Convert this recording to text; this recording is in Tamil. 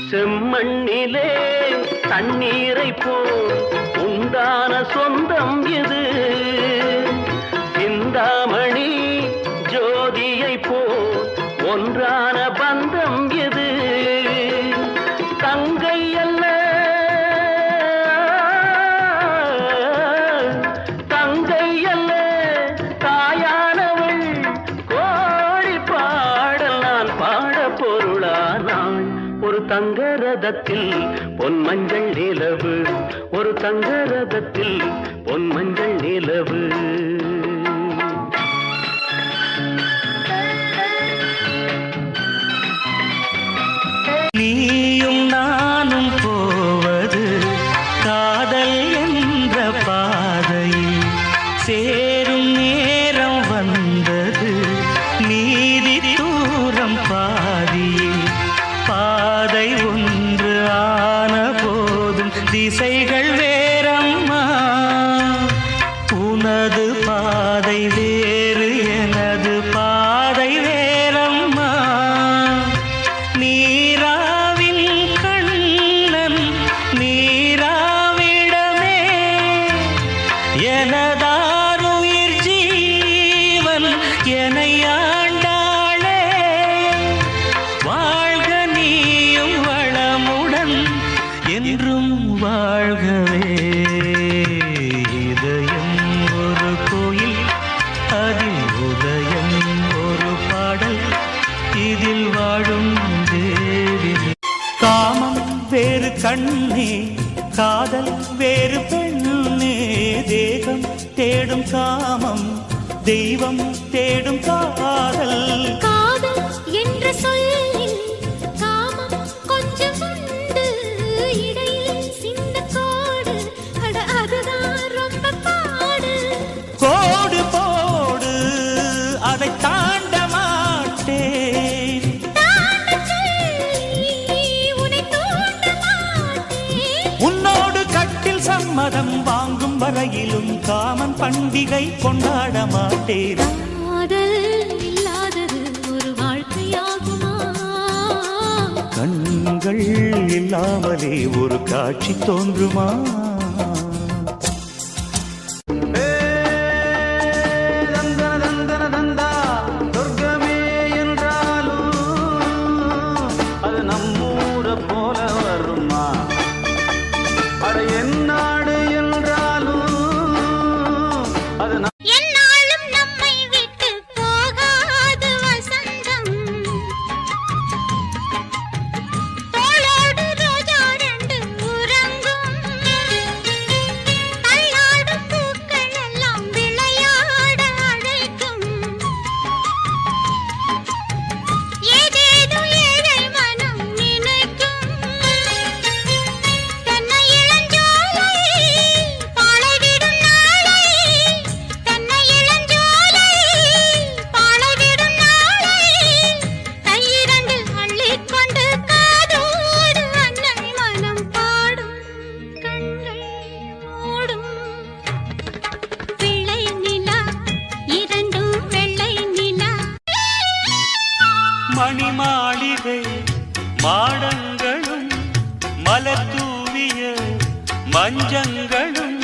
செம்மண்ணிலே தண்ணீரை போல் உண்டான சொந்தம் இது. சிந்தாமணி ஜோதியை போல் ஒன்றான பந்தம் இது. தங்கை அல்ல தங்கை அல்ல தாயானவள். கோடி பாடல் நான் பாட பொருளானாள். ஒரு தங்க ரதத்தில் பொன் மஞ்சள் நிலவு. ஒரு தங்க ரதத்தில் பொன் மஞ்சள் நிலவு. நீயும் நானும் போவது காதல் என்ற பாதையில் சேரும் நேரம் வந்தது. நீதி தூரம் பாதியில் பாதை ஒன்று ஆன போதும் திசைகள் வேறம்மா. உனது பாதை வேறு எனது பாதை வேறம்மா. நீராவின் கண்ணன் நீராவிடமே எனதாருயிர் ஜீவன் எனையாண்டாளே. வாழ்க நீயும் வளமுடன் என்றும் வாழ்கவே. இதயம் ஒரு கோயில் அதில் உதயம் ஒரு பாடல் இதில் வாழும் தேவி. காமம் வேறு கண்ணே காதல் வேறு பெண்ணே. தேகம் தேடும் காமம் தெய்வம் தேடும் காதல். காதல் என்ற சொல்லில் காமம் கொஞ்சம் உண்டு. இடையில் சிந்த கோடு அட அதுதான் ரொம்ப பாடு. கோடு போடு அதை தாண்ட மாட்டேன். தாண்டச் சொல்லி உன்னை தூண்ட மாட்டேன். உன்னோடு கட்டில் சம்மதம் வாங்கும் வரையிலும் காமன் பண்டிகை கொண்டாட மாட்டேன். காதல் இல்லாதது ஒரு வாழ்க்கையாகுமா? கண்கள் இல்லாமலே ஒரு காட்சி தோன்றுமா? என்னாலும் நம்மை விட்டு போகாது வசந்தம். தோளோடு ரோஜா ரெண்டு உறங்கும். தள்ளாடும் பூக்கள் எல்லாம் விளையாட அழைக்கும். ஏதேதோ ஏழை மனம் நினைக்கும். தென்னை இளஞ்சோலை பாலைவிடும் நாளை. தென்னை இளஞ்சோலை பாலைவிடும் நாளை. கையிரண்டில் அள்ளிக்கொண்டு காதோடு அன்னை மனம் பாடும். கண்கள் மூடும். வெள்ளை நிலா இரண்டும் வெள்ளை நிலா. மணி மாளிகை மாடங்களும் மலர் தூவிய மஞ்சங்களும்